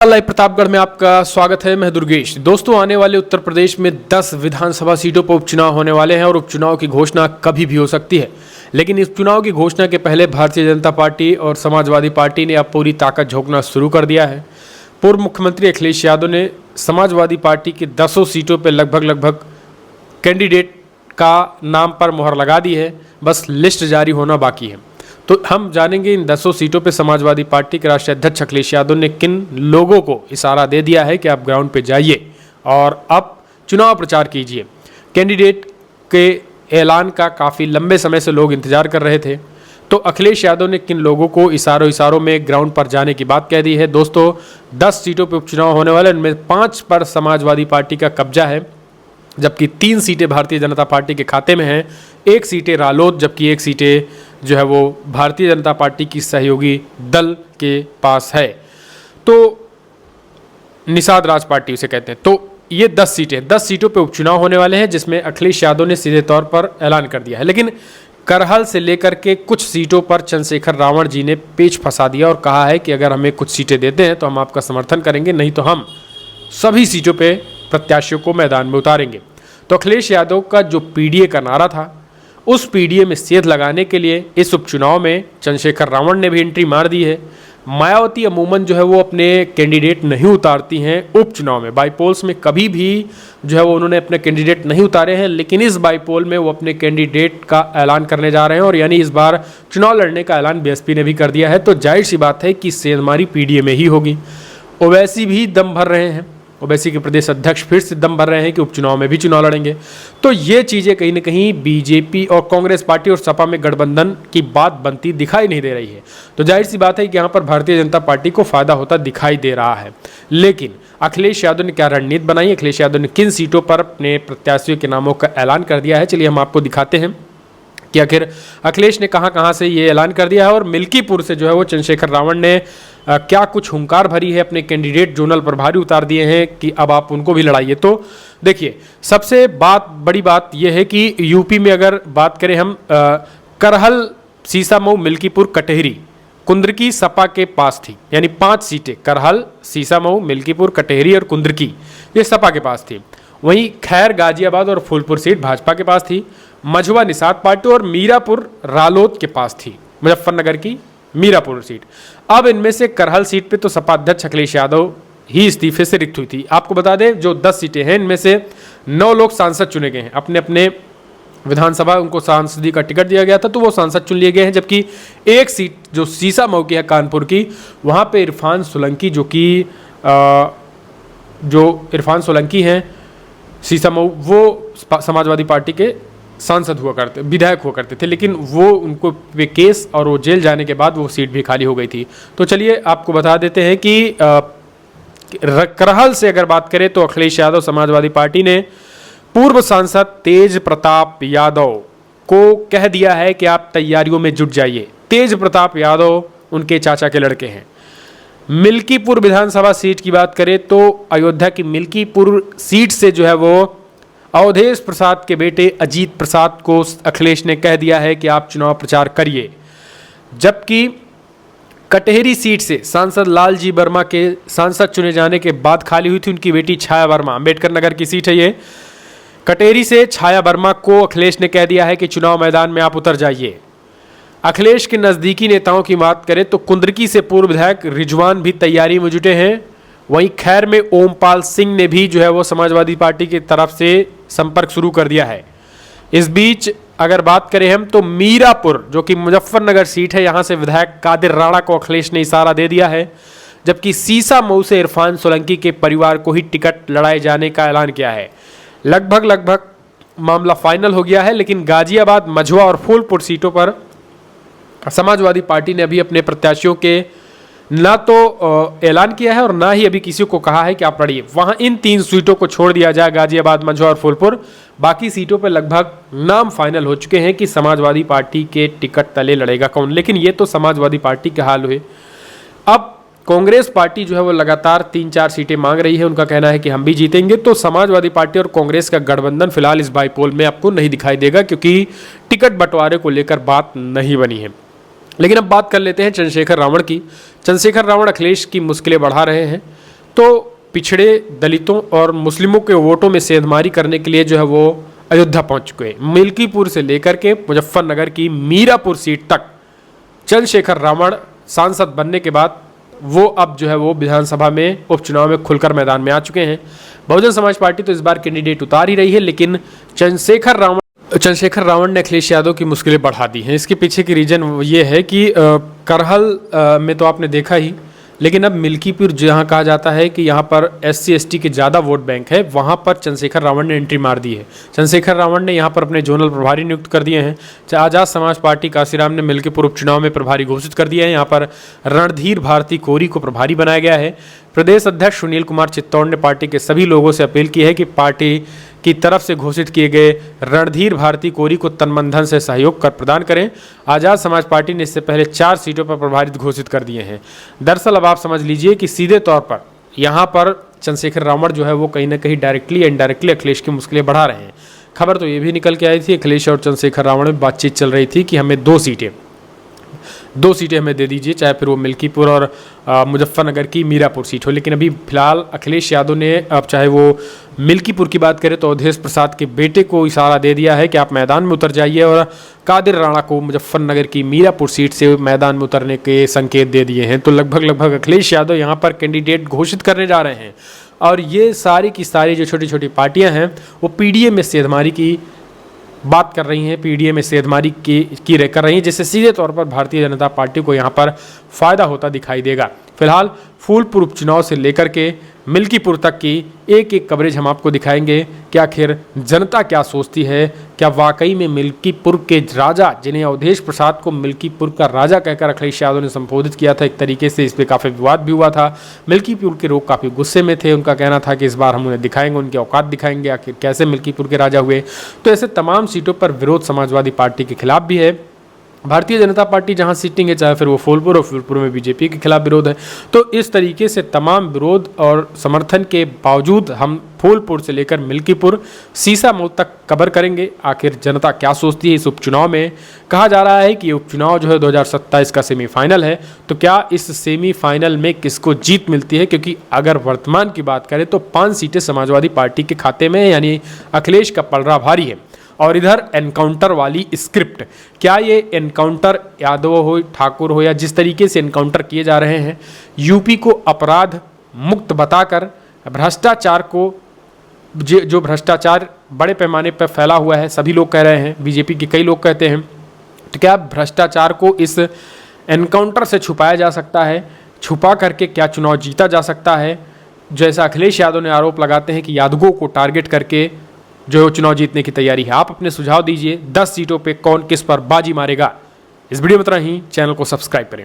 Live Pratapgarh में आपका स्वागत है। मैं दुर्गेश। दोस्तों, आने वाले उत्तर प्रदेश में 10 विधानसभा सीटों पर उपचुनाव होने वाले हैं और उपचुनाव की घोषणा कभी भी हो सकती है। लेकिन इस चुनाव की घोषणा के पहले भारतीय जनता पार्टी और समाजवादी पार्टी ने अब पूरी ताकत झोंकना शुरू कर दिया है। पूर्व मुख्यमंत्री अखिलेश यादव ने समाजवादी पार्टी की 10 सीटों पर लगभग कैंडिडेट का नाम पर मुहर लगा दी है। बस लिस्ट जारी होना बाकी है। तो हम जानेंगे इन 10 सीटों पे समाजवादी पार्टी के राष्ट्रीय अध्यक्ष अखिलेश यादव ने किन लोगों को इशारा दे दिया है कि आप ग्राउंड पे जाइए और अब चुनाव प्रचार कीजिए। कैंडिडेट के ऐलान का काफ़ी लंबे समय से लोग इंतजार कर रहे थे। तो अखिलेश यादव ने किन लोगों को इशारों में ग्राउंड पर जाने की बात कह दी है। दोस्तों, 10 सीटों पर उपचुनाव होने वाले, इनमें 5 पर समाजवादी पार्टी का कब्जा है, जबकि 3 सीटें भारतीय जनता पार्टी के खाते में हैं। 1 सीटें रालोद, जबकि 1 सीटें जो है वो भारतीय जनता पार्टी की सहयोगी दल के पास है। तो निषाद राज पार्टी उसे कहते हैं। तो ये 10 सीटों पे उपचुनाव होने वाले हैं, जिसमें अखिलेश यादव ने सीधे तौर पर ऐलान कर दिया है। लेकिन करहल से लेकर के कुछ सीटों पर चंद्रशेखर रावण जी ने पेच फंसा दिया और कहा है कि अगर हमें कुछ सीटें देते हैं तो हम आपका समर्थन करेंगे, नहीं तो हम सभी सीटों पे प्रत्याशियों को मैदान में उतारेंगे। तो अखिलेश यादव का जो पीडीए का नारा था, उस पीडीए में सेध लगाने के लिए इस उपचुनाव में चंद्रशेखर रावण ने भी एंट्री मार दी है। मायावती अमूमन जो है वो अपने कैंडिडेट नहीं उतारती हैं उपचुनाव में। बाईपोल्स में कभी भी जो है वो उन्होंने अपने कैंडिडेट नहीं उतारे हैं, लेकिन इस बाईपोल में वो अपने कैंडिडेट का ऐलान करने जा रहे हैं और यानी इस बार चुनाव लड़ने का ऐलान बीएसपी ने भी कर दिया है। तो जाहिर सी बात है कि सेंधमारी पीडीए में ही होगी। ओवैसी भी दम भर रहे हैं, ओवैसी के प्रदेश अध्यक्ष फिर से दम भर रहे हैं कि उपचुनाव में भी चुनाव लड़ेंगे। तो ये चीज़ें कहीं ना कहीं बीजेपी और कांग्रेस पार्टी और सपा में गठबंधन की बात बनती दिखाई नहीं दे रही है। तो जाहिर सी बात है कि यहाँ पर भारतीय जनता पार्टी को फायदा होता दिखाई दे रहा है। लेकिन अखिलेश यादव ने क्या रणनीति बनाई, अखिलेश यादव ने किन सीटों पर अपने प्रत्याशियों के नामों का ऐलान कर दिया है, चलिए हम आपको दिखाते हैं कि आखिर अखिलेश ने कहाँ से ये ऐलान कर दिया है और मिल्कीपुर से जो है वो चंद्रशेखर रावण ने क्या कुछ हुंकार भरी है, अपने कैंडिडेट जोनल प्रभारी उतार दिए हैं कि अब आप उनको भी लड़ाइए। तो देखिए, सबसे बड़ी बात यह है कि यूपी में अगर बात करें हम, करहल, सीसामऊ, मिल्कीपुर, कटेहरी, कुंदरकी सपा के पास थी, यानी 5 सीटें करहल, सीसामऊ, मिल्कीपुर, कटेहरी और कुंदरकी ये सपा के पास थी। वहीं खैर, गाजियाबाद और फूलपुर सीट भाजपा के पास थी। मझुआ निषाद पार्टी और मीरापुर रालोद के पास थी, मुजफ्फरनगर की मीरापुर सीट। अब इनमें से करहल सीट पे तो सपा अध्यक्ष अखिलेश यादव ही इस्तीफे से रिक्त हुई थी। आपको बता दें, जो 10 सीटें हैं इनमें से 9 लोग सांसद चुने गए हैं, अपने अपने विधानसभा उनको सांसदी का टिकट दिया गया था तो वो सांसद चुन लिए गए हैं। जबकि 1 सीट जो सीसामऊ की है कानपुर की, वहाँ पे इरफान सोलंकी जो इरफान सोलंकी हैं सीसामऊ, वो समाजवादी पार्टी के सांसद विधायक हुआ करते थे, लेकिन वो उनको केस और वो जेल जाने के बाद वो सीट भी खाली हो गई थी। तो चलिए आपको बता देते हैं कि करहल से अगर बात करें तो अखिलेश यादव समाजवादी पार्टी ने पूर्व सांसद तेज प्रताप यादव को कह दिया है कि आप तैयारियों में जुट जाइए। तेज प्रताप यादव उनके चाचा के लड़के हैं। मिल्कीपुर विधानसभा सीट की बात करें तो अयोध्या की मिल्कीपुर सीट से जो है वो अवधेश प्रसाद के बेटे अजीत प्रसाद को अखिलेश ने कह दिया है कि आप चुनाव प्रचार करिए। जबकि कटेहरी सीट से सांसद लालजी वर्मा के सांसद चुने जाने के बाद खाली हुई थी उनकी बेटी छाया वर्मा, अम्बेडकर नगर की सीट है ये। कटेहरी से छाया वर्मा को अखिलेश ने कह दिया है कि चुनाव मैदान में आप उतर जाइए। अखिलेश के नज़दीकी नेताओं की बात करें तो कुंदरकी से पूर्व विधायक रिजवान भी तैयारी में जुटे हैं। वहीं खैर में ओमपाल सिंह ने भी जो है वो समाजवादी पार्टी की तरफ से संपर्क शुरू कर दिया है। इस बीच अगर बात करें हम तो मीरापुर, जो कि मुजफ्फरनगर सीट है, यहाँ से विधायक कादिर राणा को अखिलेश ने इशारा दे दिया है। जबकि सीसामऊ से इरफान सोलंकी के परिवार को ही टिकट लड़ाए जाने का ऐलान किया है। लगभग मामला फाइनल हो गया है। लेकिन गाजियाबाद, मझुआ और फूलपुर सीटों पर समाजवादी पार्टी ने अभी अपने प्रत्याशियों के ना तो ऐलान किया है और ना ही अभी किसी को कहा है कि आप लड़िए। वहाँ इन 3 सीटों को छोड़ दिया जाए, गाजियाबाद, मझुआ और फूलपुर, बाकी सीटों पर लगभग नाम फाइनल हो चुके हैं कि समाजवादी पार्टी के टिकट तले लड़ेगा कौन। लेकिन ये तो समाजवादी पार्टी के हाल हुए। अब कांग्रेस पार्टी जो है वो लगातार 3-4 सीटें मांग रही है। उनका कहना है कि हम भी जीतेंगे। तो समाजवादी पार्टी और कांग्रेस का गठबंधन फिलहाल इस बाईपोल में आपको नहीं दिखाई देगा, क्योंकि टिकट बंटवारे को लेकर बात नहीं बनी है। लेकिन अब बात कर लेते हैं चंद्रशेखर रावण की। चंद्रशेखर रावण अखिलेश की मुश्किलें बढ़ा रहे हैं। तो पिछड़े दलितों और मुस्लिमों के वोटों में सेंधमारी करने के लिए जो है वो अयोध्या पहुंच चुके हैं। मिल्कीपुर से लेकर के मुजफ्फरनगर की मीरापुर सीट तक चंद्रशेखर रावण सांसद बनने के बाद वो अब जो है वो विधानसभा में उपचुनाव में खुलकर मैदान में आ चुके हैं। बहुजन समाज पार्टी तो इस बार कैंडिडेट उतार ही रही है, लेकिन चंद्रशेखर रावण ने अखिलेश यादव की मुश्किलें बढ़ा दी हैं। इसके पीछे की रीजन ये है कि करहल में तो आपने देखा ही, लेकिन अब मिल्कीपुर जहाँ कहा जाता है कि यहाँ पर SC ST के ज़्यादा वोट बैंक है, वहाँ पर चंद्रशेखर रावण ने एंट्री मार दी है। चंद्रशेखर रावण ने यहाँ पर अपने जोनल प्रभारी नियुक्त कर दिए हैं। आज़ाद समाज पार्टी काशीराम ने मिल्कीपुर उपचुनाव में प्रभारी घोषित कर दिया है। यहाँ पर रणधीर भारती कोरी को प्रभारी बनाया गया है। प्रदेश अध्यक्ष सुनील कुमार चित्तौड़ ने पार्टी के सभी लोगों से अपील की है कि पार्टी की तरफ से घोषित किए गए रणधीर भारती कोरी को तन मन धन से सहयोग कर प्रदान करें। आज़ाद समाज पार्टी ने इससे पहले 4 सीटों पर प्रभारी घोषित कर दिए हैं। दरअसल अब आप समझ लीजिए कि सीधे तौर पर यहाँ पर चंद्रशेखर रावण जो है वो कहीं ना कहीं डायरेक्टली इनडायरेक्टली अखिलेश की मुश्किलें बढ़ा रहे हैं। खबर तो ये भी निकल के आई थी, अखिलेश और चंद्रशेखर रावण में बातचीत चल रही थी कि हमें 2 सीटें हमें दे दीजिए, चाहे फिर वो मिल्कीपुर और मुजफ्फरनगर की मीरापुर सीट हो। लेकिन अभी फिलहाल अखिलेश यादव ने अब चाहे वो मिल्कीपुर की बात करें तो अवधेश प्रसाद के बेटे को इशारा दे दिया है कि आप मैदान में उतर जाइए, और कादिर राणा को मुजफ्फरनगर की मीरापुर सीट से मैदान में उतरने के संकेत दे दिए हैं। तो लगभग अखिलेश यादव यहाँ पर कैंडिडेट घोषित करने जा रहे हैं। और ये सारी की सारी जो छोटी छोटी पार्टियाँ हैं वो PDA में सेंधमारी की बात कर रही हैं, PDA में सेंधमारी कर रही हैं, जिससे सीधे तौर पर भारतीय जनता पार्टी को यहाँ पर फायदा होता दिखाई देगा। फिलहाल फूलपुर उपचुनाव से लेकर के मिल्कीपुर तक की एक कवरेज हम आपको दिखाएंगे कि आखिर जनता क्या सोचती है। क्या वाकई में मिल्कीपुर के राजा, जिन्हें अवधेश प्रसाद को मिल्कीपुर का राजा कहकर अखिलेश यादव ने संबोधित किया था एक तरीके से, इस पर काफ़ी विवाद भी हुआ था। मिल्कीपुर के लोग काफ़ी गुस्से में थे, उनका कहना था कि इस बार हम उन्हें दिखाएंगे, उनकी औकात दिखाएंगे, आखिर कैसे मिल्कीपुर के राजा हुए। तो ऐसे तमाम सीटों पर विरोध समाजवादी पार्टी के खिलाफ भी है। भारतीय जनता पार्टी जहां सीटिंग है, चाहे फिर वो फूलपुर और फूलपुर में BJP के खिलाफ विरोध है। तो इस तरीके से तमाम विरोध और समर्थन के बावजूद हम फूलपुर से लेकर मिल्कीपुर सीसामऊ तक कवर करेंगे। आखिर जनता क्या सोचती है इस उपचुनाव में। कहा जा रहा है कि ये उपचुनाव जो है 2027 का सेमीफाइनल है। तो क्या इस सेमीफाइनल में किसको जीत मिलती है, क्योंकि अगर वर्तमान की बात करें तो 5 सीटें समाजवादी पार्टी के खाते में है, यानी अखिलेश का पलड़ा भारी है। और इधर एनकाउंटर वाली स्क्रिप्ट, क्या ये एनकाउंटर यादव हो, ठाकुर हो, या जिस तरीके से एनकाउंटर किए जा रहे हैं, यूपी को अपराध मुक्त बताकर भ्रष्टाचार को, जो भ्रष्टाचार बड़े पैमाने पर फैला हुआ है, सभी लोग कह रहे हैं, BJP के कई लोग कहते हैं, तो क्या भ्रष्टाचार को इस एनकाउंटर से छुपाया जा सकता है? छुपा करके क्या चुनाव जीता जा सकता है? जैसा अखिलेश यादव ने आरोप लगाते हैं कि यादवों को टारगेट करके जो चुनाव जीतने की तैयारी है। आप अपने सुझाव दीजिए, 10 सीटों पे कौन किस पर बाजी मारेगा। इस वीडियो में इतना ही, चैनल को सब्सक्राइब करें।